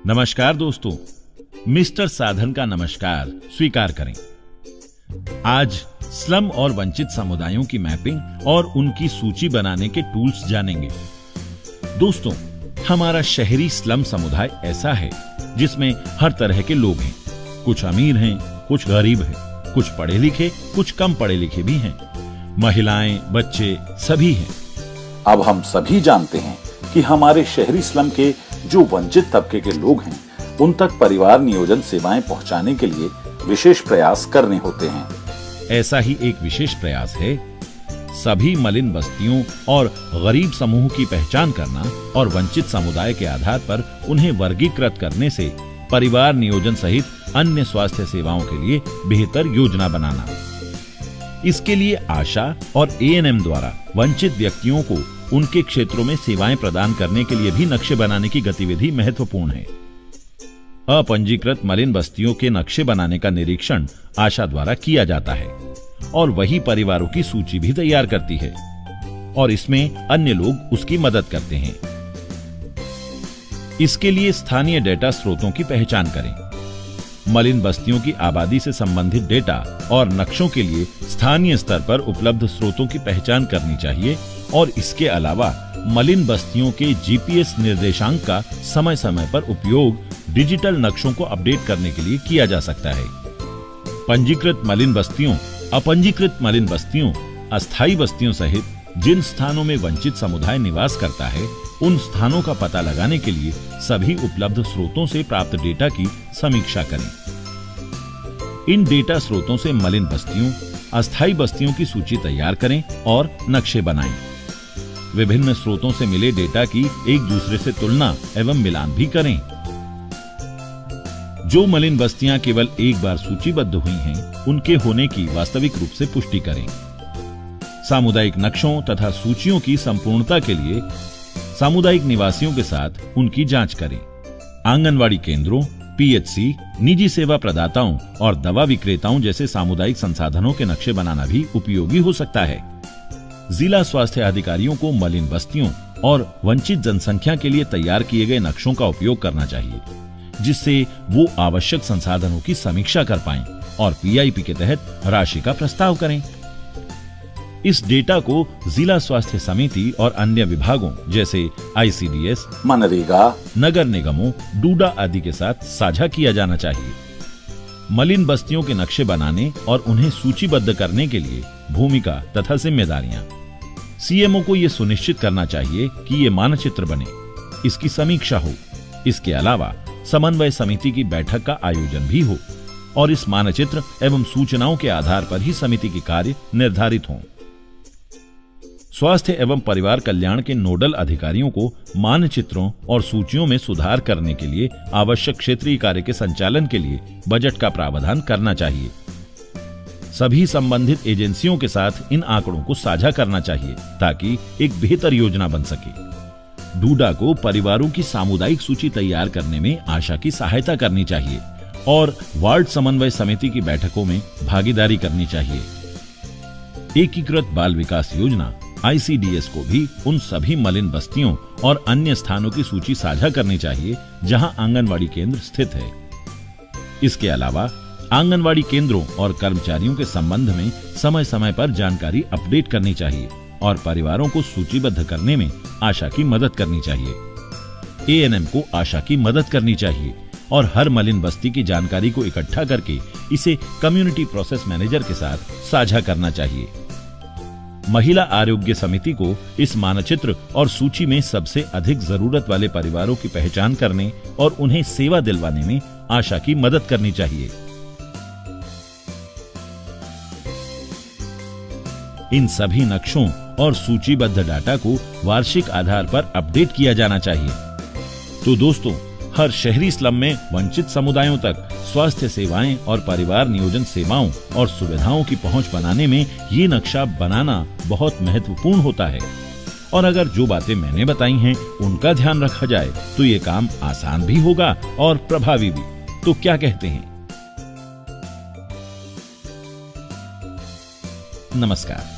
नमस्कार दोस्तों, मिस्टर साधन का नमस्कार स्वीकार करें। आज स्लम और वंचित समुदायों की मैपिंग और उनकी सूची बनाने के टूल्स जानेंगे। दोस्तों, हमारा शहरी स्लम समुदाय ऐसा है जिसमें हर तरह के लोग हैं। कुछ अमीर हैं, कुछ गरीब हैं, कुछ पढ़े लिखे, कुछ कम पढ़े लिखे भी हैं। महिलाएं, बच्चे सभी हैं। अब हम सभी जानते हैं कि हमारे शहरी स्लम के जो वंचित तबके के लोग हैं, उन तक परिवार नियोजन सेवाएं पहुंचाने के लिए विशेष प्रयास करने होते हैं। ऐसा ही एक विशेष प्रयास है सभी मलिन बस्तियों और गरीब समूह की पहचान करना और वंचित समुदाय के आधार पर उन्हें वर्गीकृत करने से परिवार नियोजन सहित अन्य स्वास्थ्य सेवाओं के लिए बेहतर योजना बनाना। इसके लिए आशा और एएनएम द्वारा वंचित व्यक्तियों को उनके क्षेत्रों में सेवाएं प्रदान करने के लिए भी नक्शे बनाने की गतिविधि महत्वपूर्ण है। अपंजीकृत मलिन बस्तियों के नक्शे बनाने का निरीक्षण आशा द्वारा किया जाता है और वही परिवारों की सूची भी तैयार करती है और इसमें अन्य लोग उसकी मदद करते हैं। इसके लिए स्थानीय डेटा स्रोतों की पहचान करें। मलिन बस्तियों की आबादी से संबंधित डेटा और नक्शों के लिए स्थानीय स्तर पर उपलब्ध स्रोतों की पहचान करनी चाहिए और इसके अलावा मलिन बस्तियों के जीपीएस निर्देशांक का समय समय पर उपयोग डिजिटल नक्शों को अपडेट करने के लिए किया जा सकता है। पंजीकृत मलिन बस्तियों, अपंजीकृत मलिन बस्तियों, अस्थायी बस्तियों सहित जिन स्थानों में वंचित समुदाय निवास करता है, उन स्थानों का पता लगाने के लिए सभी उपलब्ध स्रोतों से प्राप्त डेटा की समीक्षा करें। इन डेटा स्रोतों से मलिन बस्तियों, अस्थायी बस्तियों की सूची तैयार करें और नक्शे बनाएं। विभिन्न स्रोतों से मिले डेटा की एक दूसरे से तुलना एवं मिलान भी करें। जो मलिन बस्तियां केवल एक बार सूचीबद्ध हुई हैं, उनके होने की वास्तविक रूप से पुष्टि करें। सामुदायिक नक्शों तथा सूचियों की संपूर्णता के लिए सामुदायिक निवासियों के साथ उनकी जांच करें। आंगनवाड़ी केंद्रों, पीएचसी, निजी सेवा प्रदाताओं और दवा विक्रेताओं जैसे सामुदायिक संसाधनों के नक्शे बनाना भी उपयोगी हो सकता है। जिला स्वास्थ्य अधिकारियों को मलिन बस्तियों और वंचित जनसंख्या के लिए तैयार किए गए नक्शों का उपयोग करना चाहिए, जिससे वो आवश्यक संसाधनों की समीक्षा कर पाएं और पीआईपी के तहत राशि का प्रस्ताव करें। इस डेटा को जिला स्वास्थ्य समिति और अन्य विभागों जैसे आईसीडीएस, मनरेगा, नगर निगमों, डूडा आदि के साथ साझा किया जाना चाहिए। मलिन बस्तियों के नक्शे बनाने और उन्हें सूचीबद्ध करने के लिए भूमिका तथा जिम्मेदारियां। सीएमओ को यह सुनिश्चित करना चाहिए कि ये मानचित्र बने, इसकी समीक्षा हो। इसके अलावा समन्वय समिति की बैठक का आयोजन भी हो और इस मानचित्र एवं सूचनाओं के आधार पर ही समिति के कार्य निर्धारित हों। स्वास्थ्य एवं परिवार कल्याण के नोडल अधिकारियों को मानचित्रों और सूचियों में सुधार करने के लिए आवश्यक क्षेत्रीय कार्य के संचालन के लिए बजट का प्रावधान करना चाहिए। सभी संबंधित एजेंसियों के साथ इन आंकड़ों को साझा करना चाहिए ताकि एक बेहतर योजना बन सके। डूडा को परिवारों की सामुदायिक सूची तैयार करने में आशा की सहायता करनी चाहिए और वार्ड समन्वय समिति की बैठकों में भागीदारी करनी चाहिए। एकीकृत बाल विकास योजना आईसीडीएस को भी उन सभी मलिन बस्तियों और अन्य स्थानों की सूची साझा करनी चाहिए जहां आंगनवाड़ी केंद्र स्थित है। इसके अलावा आंगनवाड़ी केंद्रों और कर्मचारियों के संबंध में समय समय पर जानकारी अपडेट करनी चाहिए और परिवारों को सूचीबद्ध करने में आशा की मदद करनी चाहिए। एएनएम को आशा की मदद करनी चाहिए और हर मलिन बस्ती की जानकारी को इकट्ठा करके इसे कम्युनिटी प्रोसेस मैनेजर के साथ साझा करना चाहिए। महिला आरोग्य समिति को इस मानचित्र और सूची में सबसे अधिक जरूरत वाले परिवारों की पहचान करने और उन्हें सेवा दिलवाने में आशा की मदद करनी चाहिए। इन सभी नक्शों और सूचीबद्ध डाटा को वार्षिक आधार पर अपडेट किया जाना चाहिए। तो दोस्तों, हर शहरी स्लम में वंचित समुदायों तक स्वास्थ्य सेवाएं और परिवार नियोजन सेवाओं और सुविधाओं की पहुंच बनाने में ये नक्शा बनाना बहुत महत्वपूर्ण होता है। और अगर जो बातें मैंने बताई हैं उनका ध्यान रखा जाए तो ये काम आसान भी होगा और प्रभावी भी। तो क्या कहते हैं? नमस्कार।